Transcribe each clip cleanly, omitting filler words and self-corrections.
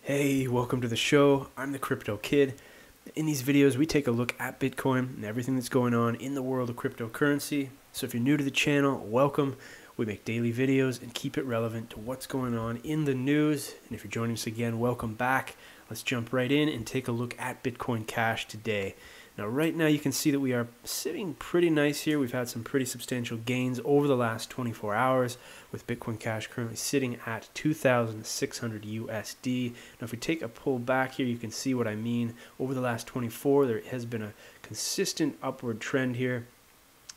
Hey, welcome to the show. I'm the Crypto Kid. In these videos, we take a look at Bitcoin and everything that's going on in the world of cryptocurrency. So if you're new to the channel, welcome. We make daily videos and keep it relevant to what's going on in the news. And if you're joining us again, welcome back. Let's jump right in and take a look at Bitcoin Cash today. Now, right now, you can see that we are sitting pretty nice here. We've had some pretty substantial gains over the last 24 hours, with Bitcoin Cash currently sitting at 2,600 USD. Now, if we take a pull back here, you can see what I mean. Over the last 24, there has been a consistent upward trend here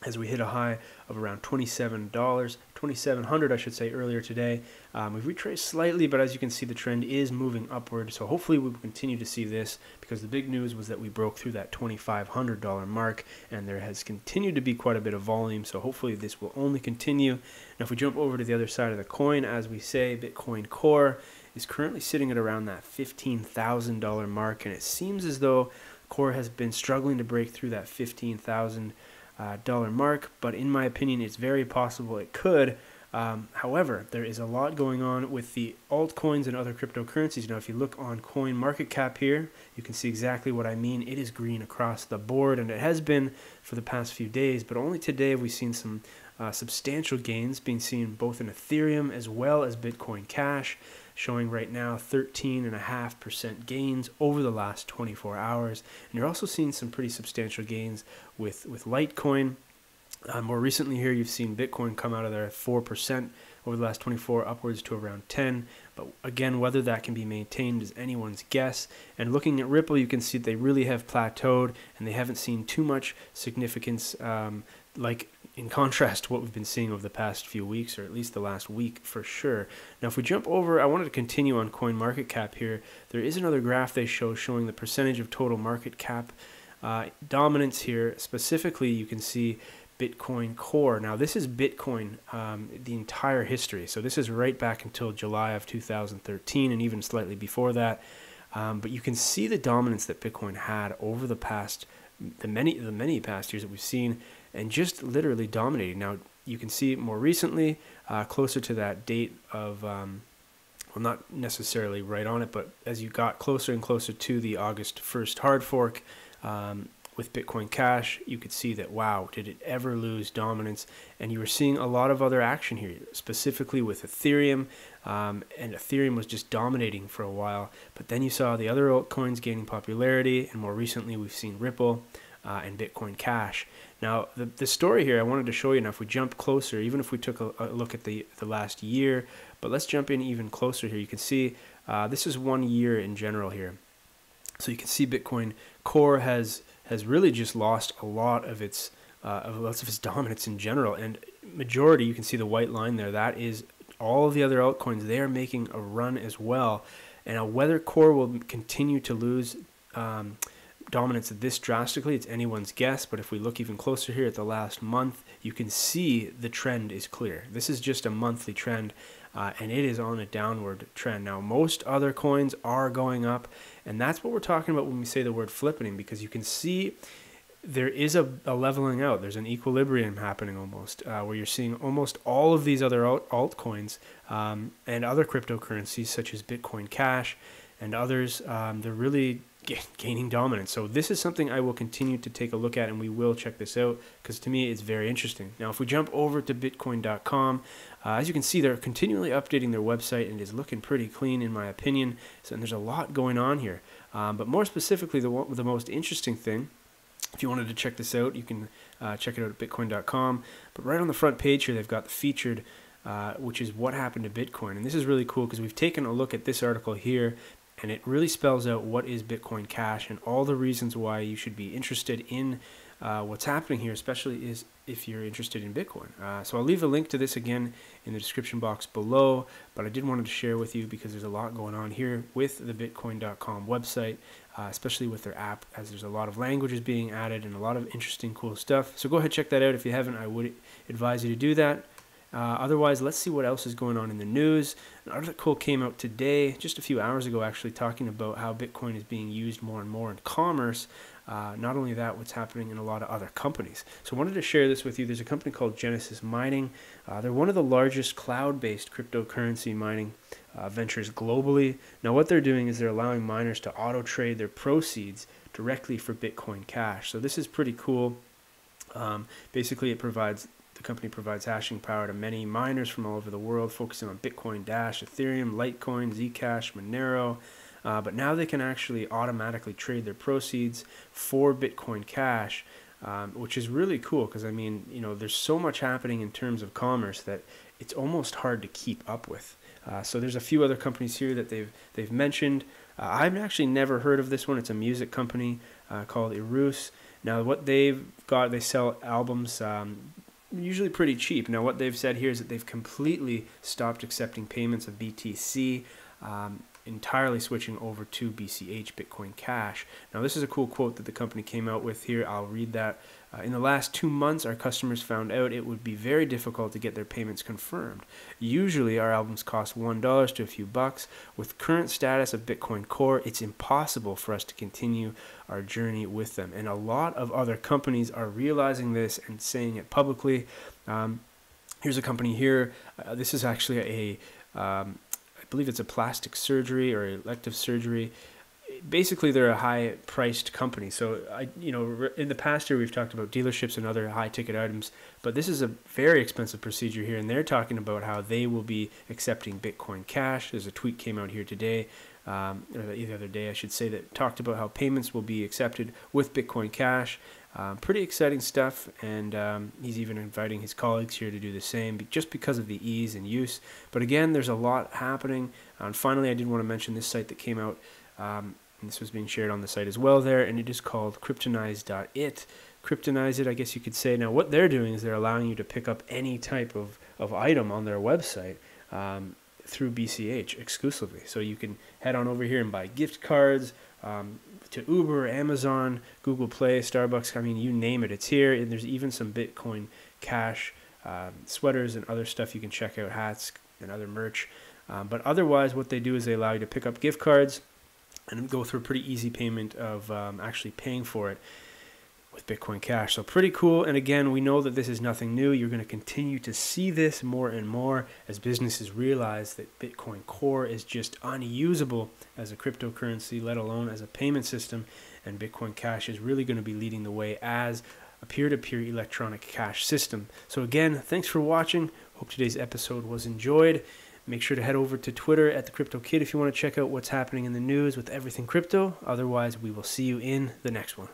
as we hit a high of around $2,700, I should say, earlier today. We've retraced slightly, but as you can see, the trend is moving upward. So hopefully we will continue to see this, because the big news was that we broke through that $2,500 mark, and there has continued to be quite a bit of volume. So hopefully this will only continue. Now, if we jump over to the other side of the coin, as we say, Bitcoin Core is currently sitting at around that $15,000 mark, and it seems as though Core has been struggling to break through that $15,000 dollar mark, but in my opinion, it's very possible it could. However, there is a lot going on with the altcoins and other cryptocurrencies. Now, if you look on coin market cap here, you can see exactly what I mean. It is green across the board, and it has been for the past few days, but only today have we seen some substantial gains being seen both in Ethereum as well as Bitcoin Cash, showing right now 13.5% gains over the last 24 hours. And you're also seeing some pretty substantial gains with Litecoin. More recently here, you've seen Bitcoin come out of there at 4% over the last 24, upwards to around 10. But again, whether that can be maintained is anyone's guess. And looking at Ripple, you can see they really have plateaued, and they haven't seen too much significance, like in contrast to what we've been seeing over the past few weeks, or at least the last week for sure. Now, if we jump over, I wanted to continue on coin market cap here. There is another graph they show showing the percentage of total market cap dominance here. Specifically, you can see Bitcoin Core. Now, this is Bitcoin, the entire history. So this is right back until July of 2013, and even slightly before that. But you can see the dominance that Bitcoin had over the past, the many past years that we've seen, and just literally dominating. Now, you can see more recently, closer to that date of, well, not necessarily right on it, but as you got closer and closer to the August 1st hard fork, with Bitcoin Cash, you could see that, wow, did it ever lose dominance? And you were seeing a lot of other action here, specifically with Ethereum, and Ethereum was just dominating for a while. But then you saw the other altcoins gaining popularity, and more recently we've seen Ripple and Bitcoin Cash. Now, the story here I wanted to show you. Now, if we jump closer, even if we took a look at the last year, but let's jump in even closer here. You can see this is 1 year in general here. So you can see Bitcoin Core has really just lost a lot of its dominance in general, and majority, you can see the white line there, that is all of the other altcoins. They are making a run as well. And whether Core will continue to lose dominance this drastically, it's anyone's guess. But if we look even closer here at the last month, you can see the trend is clear. This is just a monthly trend, and it is on a downward trend. Now, most other coins are going up, and that's what we're talking about when we say the word flippening, because you can see there is a leveling out. There's an equilibrium happening almost, where you're seeing almost all of these other altcoins and other cryptocurrencies such as Bitcoin Cash and others, they're really gaining dominance. So this is something I will continue to take a look at, and we will check this out, because to me it's very interesting. Now, if we jump over to bitcoin.com, as you can see, they're continually updating their website, and it is looking pretty clean in my opinion. So, and there's a lot going on here, but more specifically, the most interesting thing, if you wanted to check this out, you can check it out at bitcoin.com. But right on the front page here, they've got the featured, which is what happened to Bitcoin. And this is really cool, because we've taken a look at this article here, and it really spells out what is Bitcoin Cash and all the reasons why you should be interested in what's happening here, especially is if you're interested in Bitcoin. So I'll leave a link to this again in the description box below, but I did want to share with you because there's a lot going on here with the bitcoin.com website, especially with their app, as there's a lot of languages being added and a lot of interesting, cool stuff. So go ahead, check that out. If you haven't, I would advise you to do that. Otherwise, let's see what else is going on in the news. An article came out today, just a few hours ago actually, talking about how Bitcoin is being used more and more in commerce. Not only that, what's happening in a lot of other companies. So I wanted to share this with you. There's a company called Genesis Mining. They're one of the largest cloud-based cryptocurrency mining ventures globally. Now what they're doing is they're allowing miners to auto-trade their proceeds directly for Bitcoin Cash. So this is pretty cool. Basically, the company provides hashing power to many miners from all over the world, focusing on Bitcoin, Dash, Ethereum, Litecoin, Zcash, Monero. But now they can actually automatically trade their proceeds for Bitcoin Cash, which is really cool because, I mean, there's so much happening in terms of commerce that it's almost hard to keep up with. So there's a few other companies here that they've mentioned. I've actually never heard of this one. It's a music company called Irus. Now what they've got, they sell albums usually pretty cheap. Now what they've said here is that they've completely stopped accepting payments of BTC, entirely switching over to BCH, Bitcoin Cash. Now this is a cool quote that the company came out with here. I'll read that. In the last 2 months, our customers found out it would be very difficult to get their payments confirmed. Usually our albums cost $1 to a few bucks. With current status of Bitcoin Core, it's impossible for us to continue our journey with them. And a lot of other companies are realizing this and saying it publicly. Here's a company here. This is actually I believe it's a plastic surgery or elective surgery. Basically, they're a high-priced company. So, in the past year, we've talked about dealerships and other high-ticket items, but this is a very expensive procedure here, and they're talking about how they will be accepting Bitcoin Cash. There's a tweet came out here today, or the other day, I should say, that talked about how payments will be accepted with Bitcoin Cash. Pretty exciting stuff, and he's even inviting his colleagues here to do the same, just because of the ease and use. But again, there's a lot happening. And finally, I did want to mention this site that came out. And this was being shared on the site as well there, and it is called Kryptonize.it. Kryptonize it, I guess you could say. Now, what they're doing is they're allowing you to pick up any type of item on their website through BCH exclusively. So you can head on over here and buy gift cards to Uber, Amazon, Google Play, Starbucks. I mean, you name it, it's here. And there's even some Bitcoin Cash sweaters and other stuff you can check out, hats and other merch. But otherwise, what they do is they allow you to pick up gift cards and go through a pretty easy payment of actually paying for it with Bitcoin Cash. So pretty cool. And again, we know that this is nothing new. You're going to continue to see this more and more as businesses realize that Bitcoin Core is just unusable as a cryptocurrency, let alone as a payment system. And Bitcoin Cash is really going to be leading the way as a peer-to-peer electronic cash system. So again, thanks for watching. Hope today's episode was enjoyed. Make sure to head over to Twitter at The Crypto Kid if you want to check out what's happening in the news with everything crypto. Otherwise, we will see you in the next one.